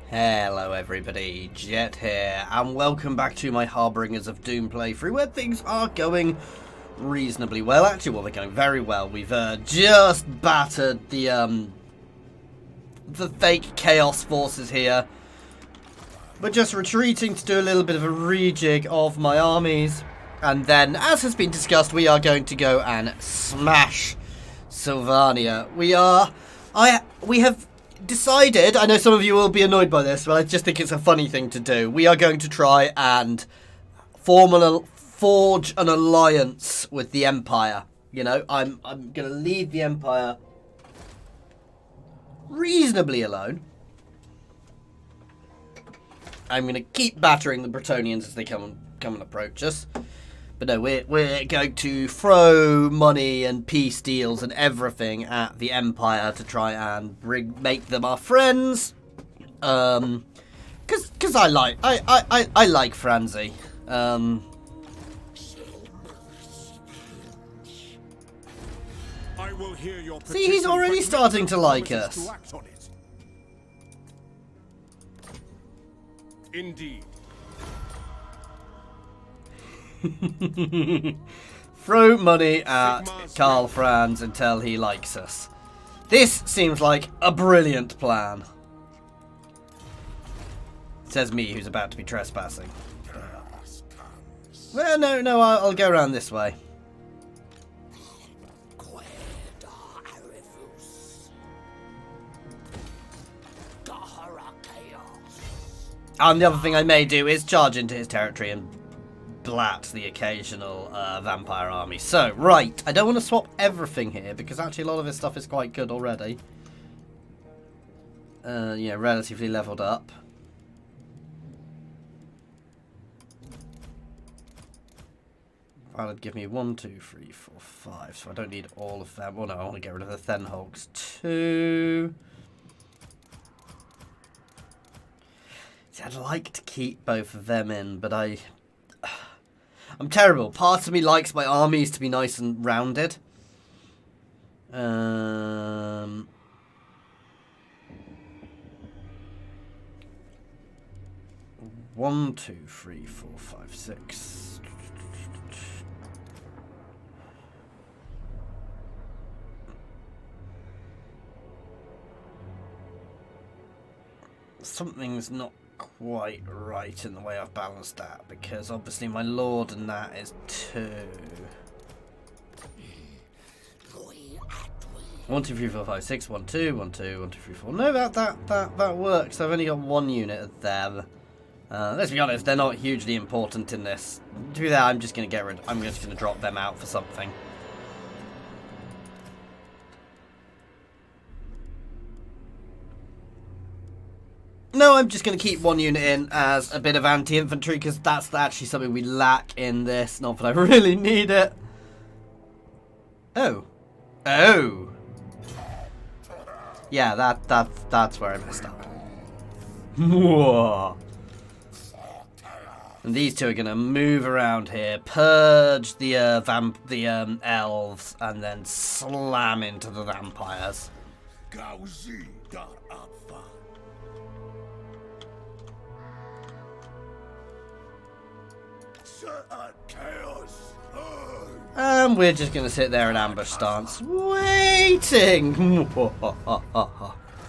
Hello everybody, Jet here, and welcome back to my Harbingers of Doom playthrough, where things are going reasonably well. Actually, well, they're going very well. We've just battered the fake Chaos forces here. We're just retreating to do a little bit of a rejig of my armies, and then, as has been discussed, we are going to go and smash Sylvania. We have decided, I know some of you will be annoyed by this, but I just think it's a funny thing to do. We are going to try and forge an alliance with the Empire. You know, I'm going to leave the Empire reasonably alone. I'm going to keep battering the Bretonnians as they come and approach us. But no, we're going to throw money and peace deals and everything at the Empire to try and make them our friends. Cause I like Franzi. I will hear your See, he's already starting to like us. Indeed. Throw money at Karl Franz until he likes us. This seems like a brilliant plan. Says me, who's about to be trespassing. Well, no, I'll go around this way. And the other thing I may do is charge into his territory and blat the occasional vampire army. So, right, I don't want to swap everything here because actually a lot of his stuff is quite good already. Yeah, relatively leveled up. That'd give me 1, 2, 3, 4, 5. So I don't need all of them. Well, no, I want to get rid of the Thenhogs too. See, I'd like to keep both of them in, but I'm terrible. Part of me likes my armies to be nice and rounded. 1, 2, 3, 4, 5, 6. Something's not quite right in the way I've balanced that, because obviously my lord and that is 2. 1, 2, 3, 4, 5, 6, 1, 2, 1, 2, 1, 2, 3, 4. No, that works. I've only got 1 unit of them. Let's be honest, they're not hugely important in this. To do that, I'm just going to get rid. I'm just going to drop them out for something. No, I'm just going to keep 1 unit in as a bit of anti-infantry, because that's actually something we lack in this. Not that I really need it. Oh. Yeah, that's where I messed up. Whoa. And these two are going to move around here, purge the elves, and then slam into the vampires. And we're just going to sit there in ambush stance, waiting.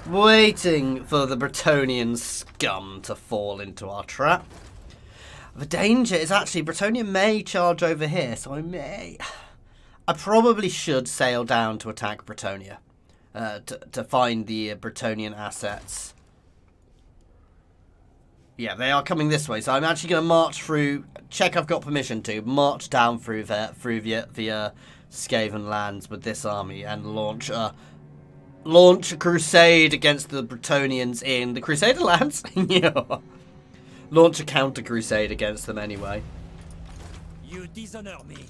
Waiting for the Bretonnian scum to fall into our trap. The danger is actually Bretonnia may charge over here, so I probably should sail down to attack Bretonnia to find the Bretonnian assets. Yeah, they are coming this way, so I'm actually going to march through. Check I've got permission to march down through the Skaven lands with this army and launch a crusade against the Bretonnians in the Crusader lands. Yeah. Launch a counter crusade against them anyway. You dishonor me.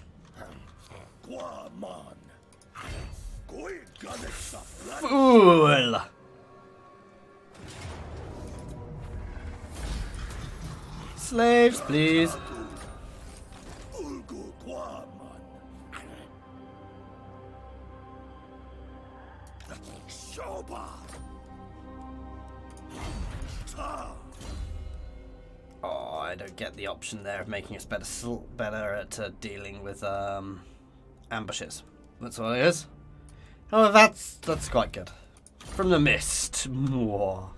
Fool! Slaves, please. I don't get the option there of making us better at dealing with ambushes. That's what it is. Oh, that's quite good. From the mist. Mwah.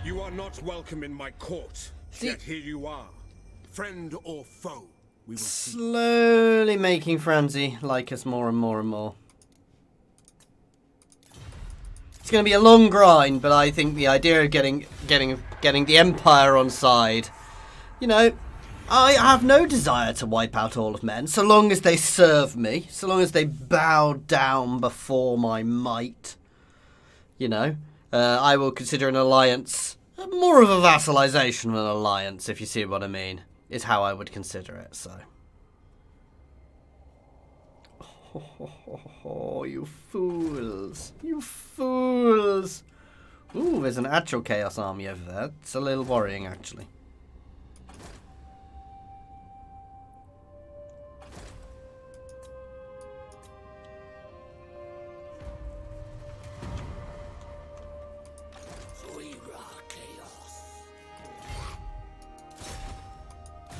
You are not welcome in my court. Yet here you are. Friend or foe, we will see. Slowly making Franzi like us more and more and more. It's going to be a long grind, but I think the idea of getting the Empire on side, you know, I have no desire to wipe out all of men, so long as they serve me, so long as they bow down before my might, you know. I will consider an alliance more of a vassalization than an alliance, if you see what I mean, is how I would consider it, so. Oh, you fools. You fools. Ooh, there's an actual Chaos army over there. It's a little worrying, actually.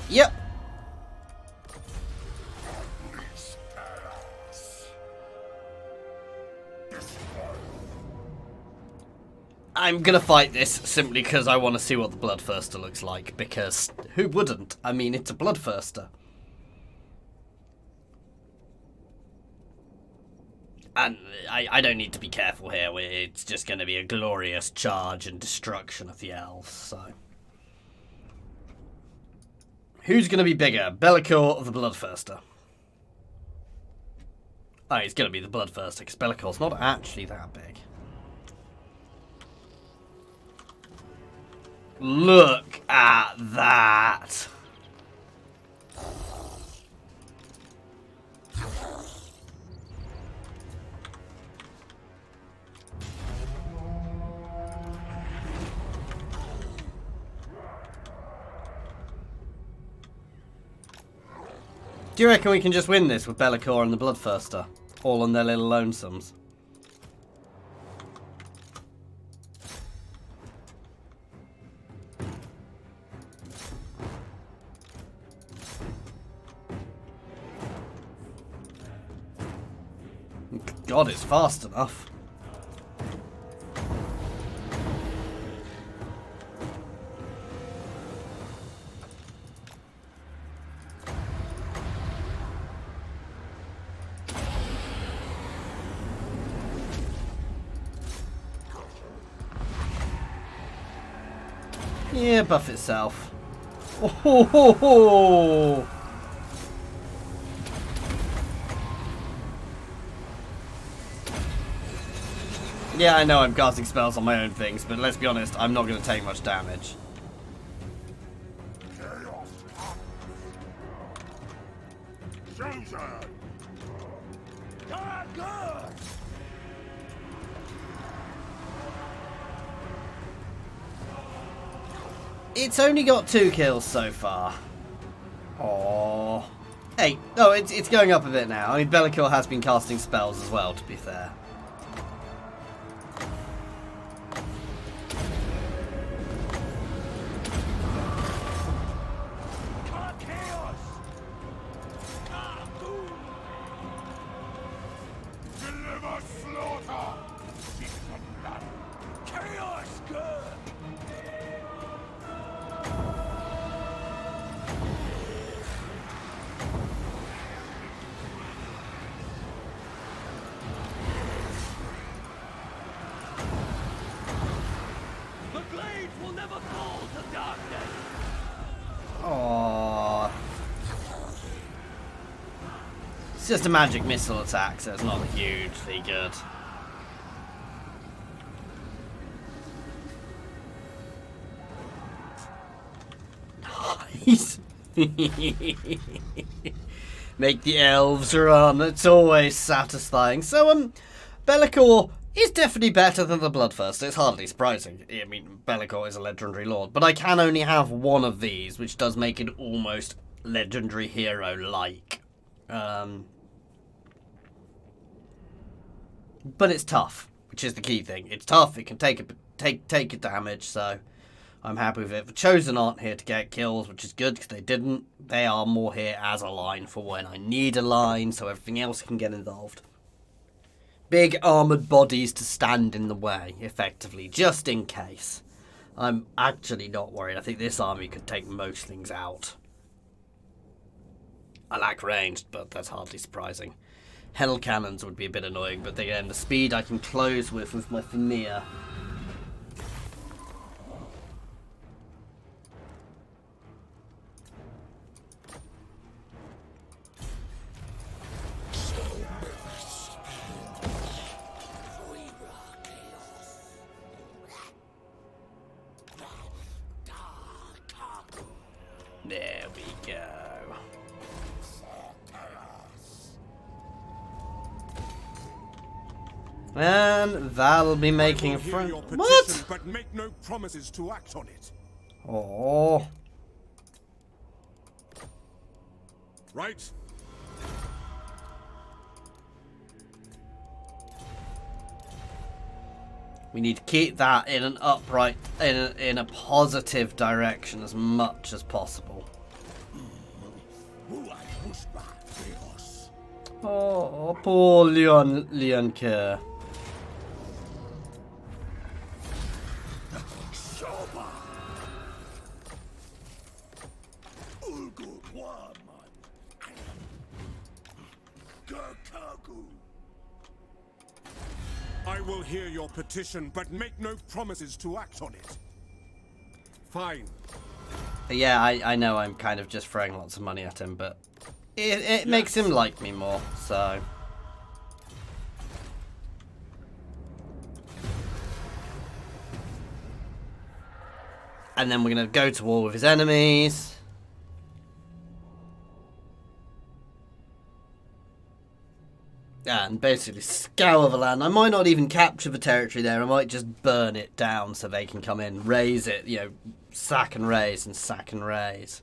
Yep. I'm gonna fight this simply because I want to see what the Bloodthirster looks like, because who wouldn't? I mean, it's a Bloodthirster. And I don't need to be careful here. It's just going to be a glorious charge and destruction of the elves, so. Who's going to be bigger, Bellicor or the Bloodthirster? Oh, it's going to be the Bloodthirster, because Bellicor's not actually that big. Look at that! Do you reckon we can just win this with Bellicor and the Bloodthirster? All on their little lonesomes. God, it's fast enough. Yeah, buff itself. Oh, ho, ho, ho. Yeah, I know I'm casting spells on my own things, but let's be honest, I'm not going to take much damage. It's only got 2 kills so far. Oh, hey, oh, it's going up a bit now. I mean, Bellicor has been casting spells as well, to be fair. It's just a magic missile attack, so it's not hugely good. Nice. Make the elves run. It's always satisfying. So, Bellicor is definitely better than the Bloodthirster. It's hardly surprising. I mean, Be'lakor is a legendary lord, but I can only have one of these, which does make it almost legendary hero-like. But it's tough, which is the key thing. It's tough. It can take a damage, so I'm happy with it. The Chosen aren't here to get kills, which is good because they didn't. They are more here as a line for when I need a line, so everything else can get involved. Big armoured bodies to stand in the way, effectively, just in case. I'm actually not worried. I think this army could take most things out. I lack ranged, but that's hardly surprising. Hell cannons would be a bit annoying, but again, the speed I can close with my Thamir. There we go. And that'll be making front. What? But make no promises to act on it. Oh. Right? We need to keep that in an upright, in a positive direction as much as possible. Oh, poor Leon Kerr. I will hear your petition, but make no promises to act on it. Fine. Yeah, I know I'm kind of just throwing lots of money at him, but it makes him like me more, so. And then we're going to go to war with his enemies. And basically scour the land. I might not even capture the territory there. I might just burn it down so they can come in, raise it, you know, sack and raise and sack and raise.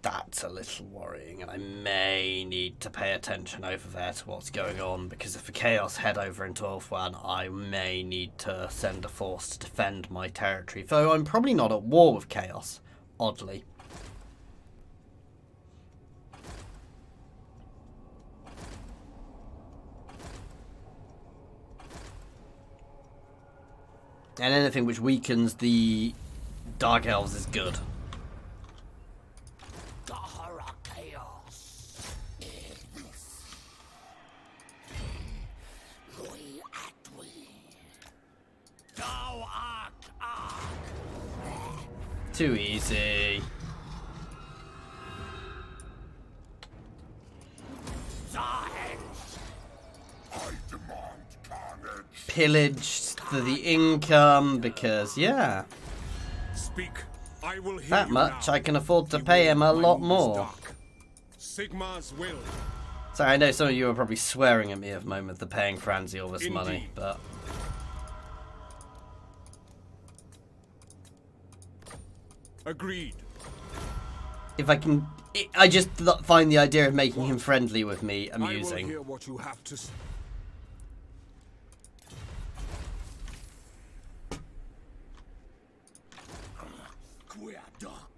That's a little worrying, and I may need to pay attention over there to what's going on, because if the Chaos head over into Ulthuan, I may need to send a force to defend my territory. Though I'm probably not at war with Chaos, oddly. And anything which weakens the Dark Elves is good. Too easy. Pillage the income because, yeah. Speak. I will hear that you much, now. I can afford to pay him a lot more. Sigmar's will. Sorry, I know some of you are probably swearing at me at the moment, they're paying Franzi all this Indeed. money, but... Agreed. If I can... I just find the idea of making him friendly with me amusing. I will hear what you have to say.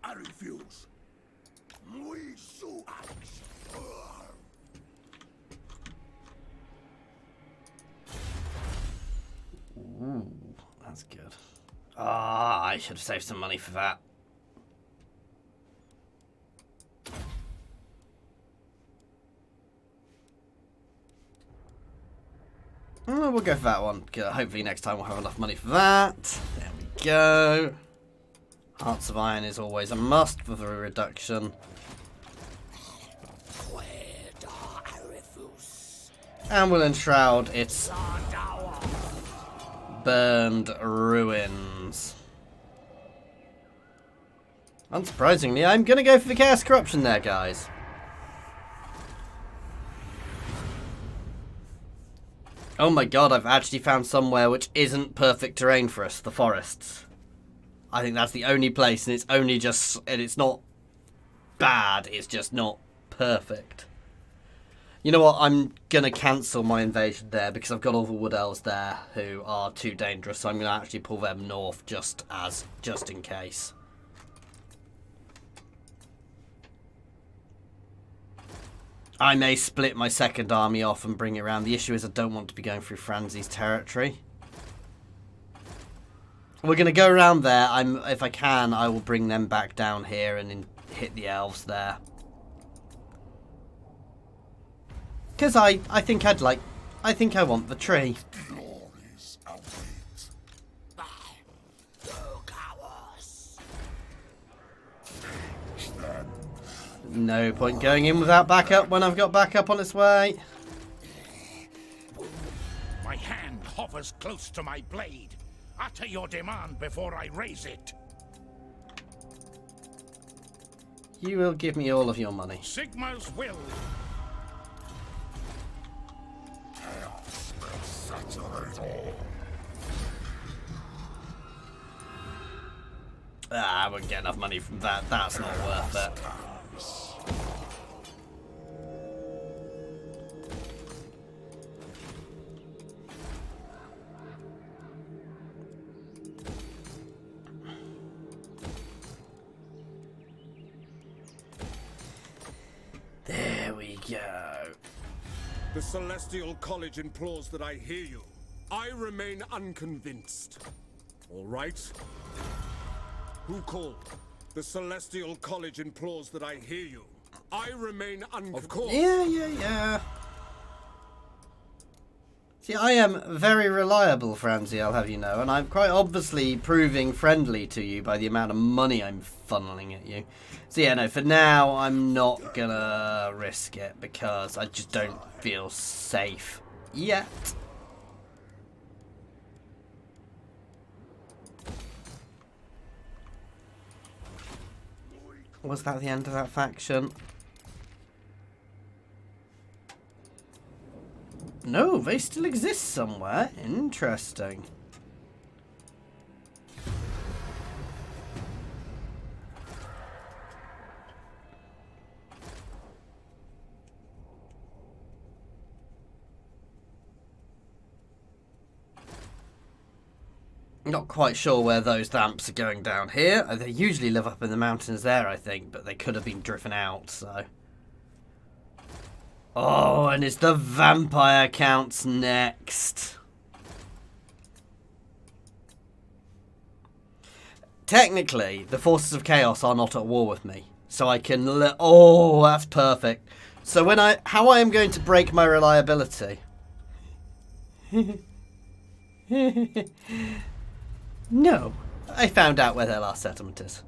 I refuse. Ooh, that's good. Ah, I should have saved some money for that. Oh, we'll go for that one. Hopefully next time we'll have enough money for that. There we go. Hearts of Iron is always a must for the reduction. And we'll enshroud its burned ruins. Unsurprisingly, I'm going to go for the Chaos Corruption there, guys. Oh my god, I've actually found somewhere which isn't perfect terrain for us, the forests. I think that's the only place, and it's only just, and it's not bad, it's just not perfect. You know what, I'm going to cancel my invasion there because I've got all the wood elves there who are too dangerous, so I'm going to actually pull them north just in case. I may split my second army off and bring it around. The issue is I don't want to be going through Franzi's territory. We're going to go around there. If I can, I will bring them back down here and hit the elves there. Because I think I want the tree. No point going in without backup when I've got backup on its way. My hand hovers close to my blade. Utter your demand before I raise it. You will give me all of your money. Sigma's will. I won't get enough money from that. That's not worth it. There we go. The Celestial College implores that I hear you. I remain unconvinced. All right? Who called? The Celestial College implores that I hear you. I remain unconvinced. Of course. Yeah. See, I am very reliable, Franzi, I'll have you know, and I'm quite obviously proving friendly to you by the amount of money I'm funneling at you. So yeah, no, for now, I'm not gonna risk it because I just don't feel safe yet. Was that the end of that faction? No, they still exist somewhere. Interesting. Not quite sure where those damps are going down here. They usually live up in the mountains there, I think, but they could have been driven out, so... Oh, and it's the vampire counts next. Technically, the forces of chaos are not at war with me, so I can oh, that's perfect. So how I am going to break my reliability? No, I found out where their last settlement is.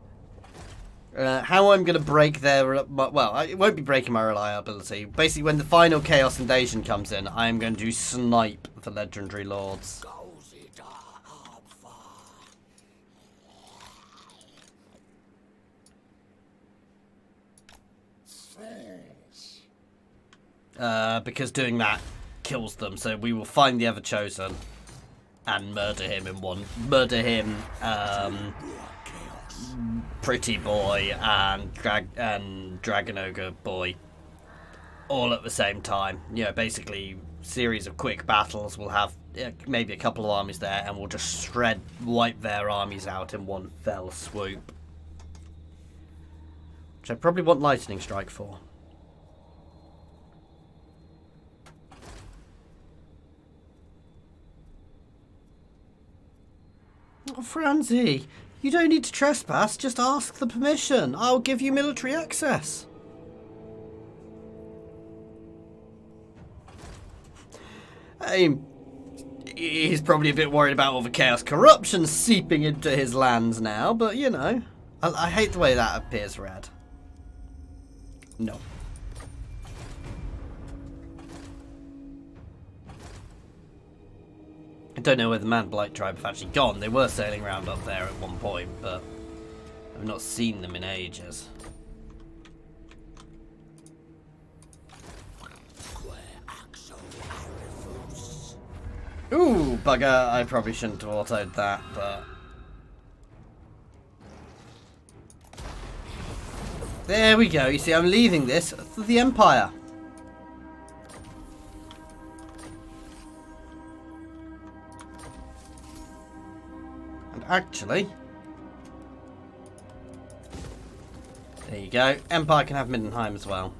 How I'm going to break their... Well, it won't be breaking my reliability. Basically, when the final Chaos Invasion comes in, I am going to snipe the Legendary Lords. Because doing that kills them, so we will find the Ever-Chosen and murder him in one... Murder him, Pretty Boy and Dragon Ogre Boy all at the same time. You know, basically series of quick battles. We'll have maybe a couple of armies there and we'll just wipe their armies out in one fell swoop. Which I probably want Lightning Strike for. Oh, Franzi! You don't need to trespass, just ask the permission. I'll give you military access. He's probably a bit worried about all the chaos corruption seeping into his lands now, but you know. I hate the way that appears red. No. I don't know where the Man Blight tribe have actually gone. They were sailing around up there at one point, but I've not seen them in ages. Ooh, bugger. I probably shouldn't have autoed that, but... There we go. You see, I'm leaving this for the Empire. And actually... There you go. Empire can have Middenheim as well.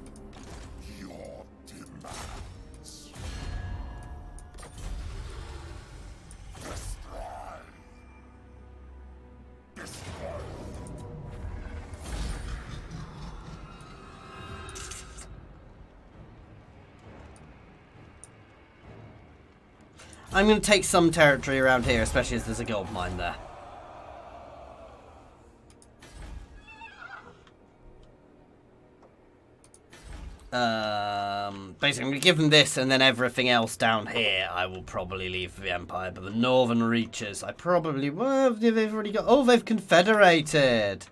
I'm going to take some territory around here, especially as there's a gold mine there. Basically, I'm going to give them this, and then everything else down here I will probably leave for the Empire. But the northern reaches, I probably... Well, they've already got... Oh, they've confederated!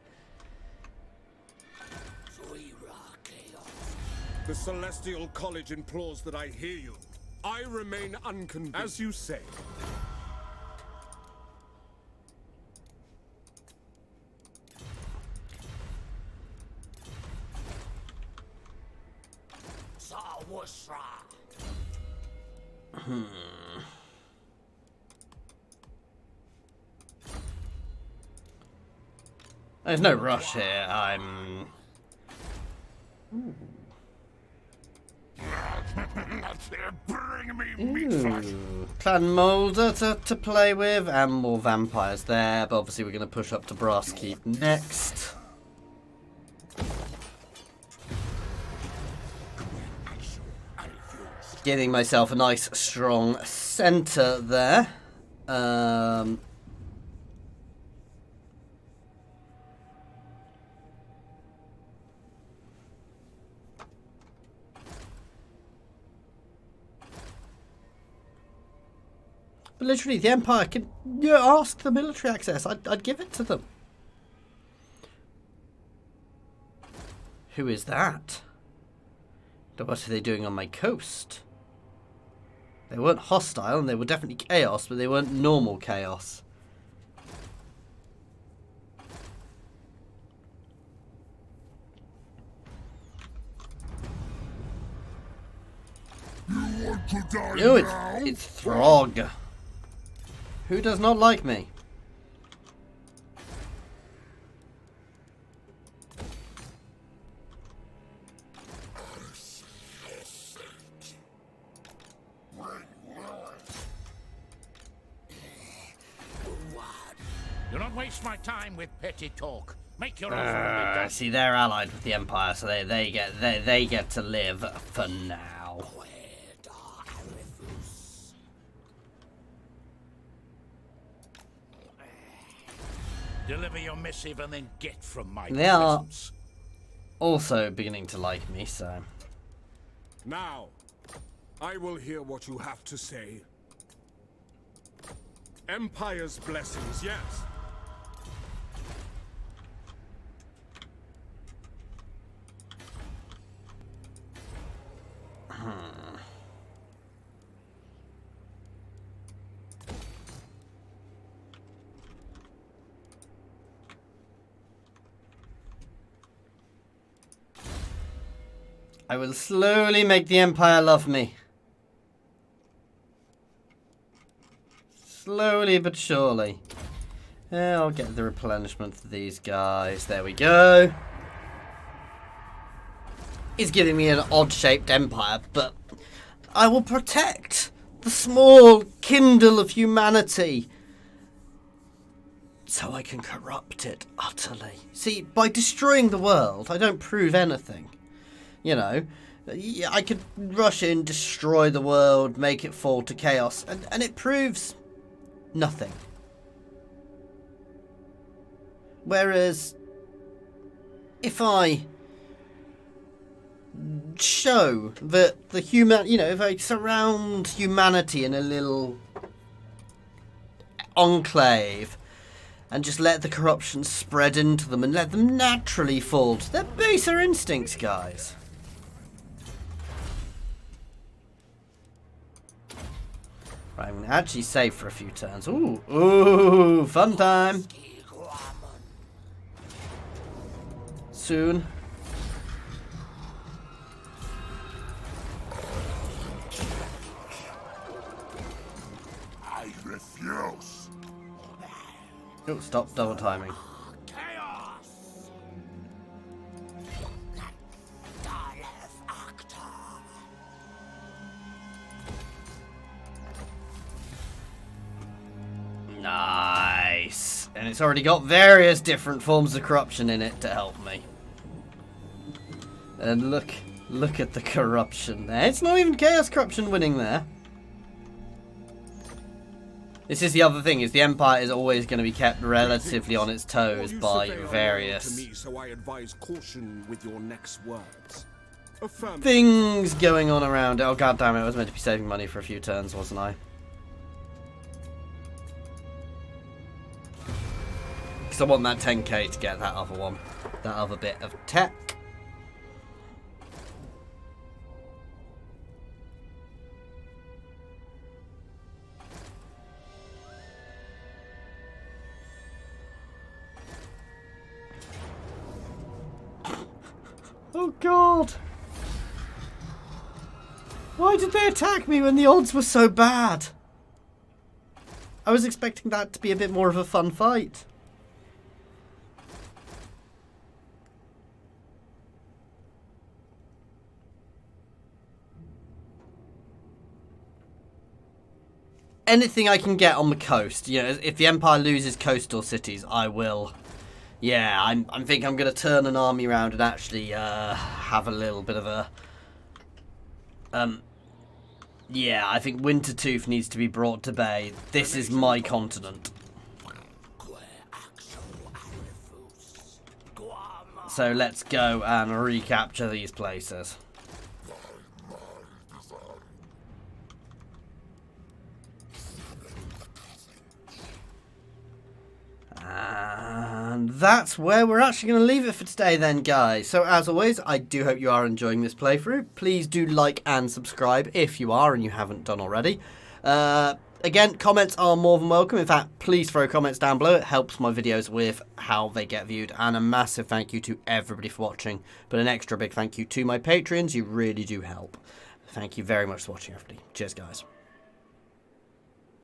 The Celestial College implores that I hear you. I remain unconvinced. As you say. There's no rush here. I'm... Ooh. Clan Molder to play with, and more vampires there, but obviously we're going to push up to Brass Keep next. Giving myself a nice strong centre there. But literally, the Empire can ask for military access. I'd give it to them. Who is that? What are they doing on my coast? They weren't hostile, and they were definitely chaos, but they weren't normal chaos. You want to die Oh, now? it's Throg. Who does not like me? Do not waste my time with petty talk. Make your offer and be done. See, they're allied with the Empire, so they get to live for now. Deliver your missive and then get from my They are presence. also beginning to like me, so... Now, I will hear what you have to say. Empire's blessings, yes. I will slowly make the Empire love me. Slowly but surely. Yeah, I'll get the replenishment for these guys. There we go. He's giving me an odd-shaped empire, but I will protect the small kindle of humanity so I can corrupt it utterly. See, by destroying the world, I don't prove anything. You know, I could rush in, destroy the world, make it fall to chaos, and it proves nothing. Whereas, if I show that the if I surround humanity in a little enclave and just let the corruption spread into them and let them naturally fall to their baser instincts, guys. Right, I'm going to actually save for a few turns. Ooh, ooh, fun time. Soon. I refuse. Oh, stop double timing. Chaos. Nice. And it's already got various different forms of corruption in it to help me. And look at the corruption there. It's not even chaos corruption winning there. This is the other thing, is the Empire is always going to be kept relatively on its toes by various so I advise caution with your next words. things going on around it. Oh god damn it, I was meant to be saving money for a few turns, wasn't I? Because I want that 10k to get that other one. That other bit of tech. Oh god! Why did they attack me when the odds were so bad? I was expecting that to be a bit more of a fun fight. Anything I can get on the coast, you know, if the Empire loses coastal cities, I will. Yeah, I think I'm going to turn an army around and actually have a little bit of a... yeah, I think Wintertooth needs to be brought to bay. This is my continent. So let's go and recapture these places. And that's where we're actually going to leave it for today then, guys. So as always, I do hope you are enjoying this playthrough. Please do like and subscribe if you are and you haven't done already. Again, comments are more than welcome. In fact, please throw comments down below. It helps my videos with how they get viewed. And a massive thank you to everybody for watching. But an extra big thank you to my Patreons. You really do help. Thank you very much for watching, everybody. Cheers, guys.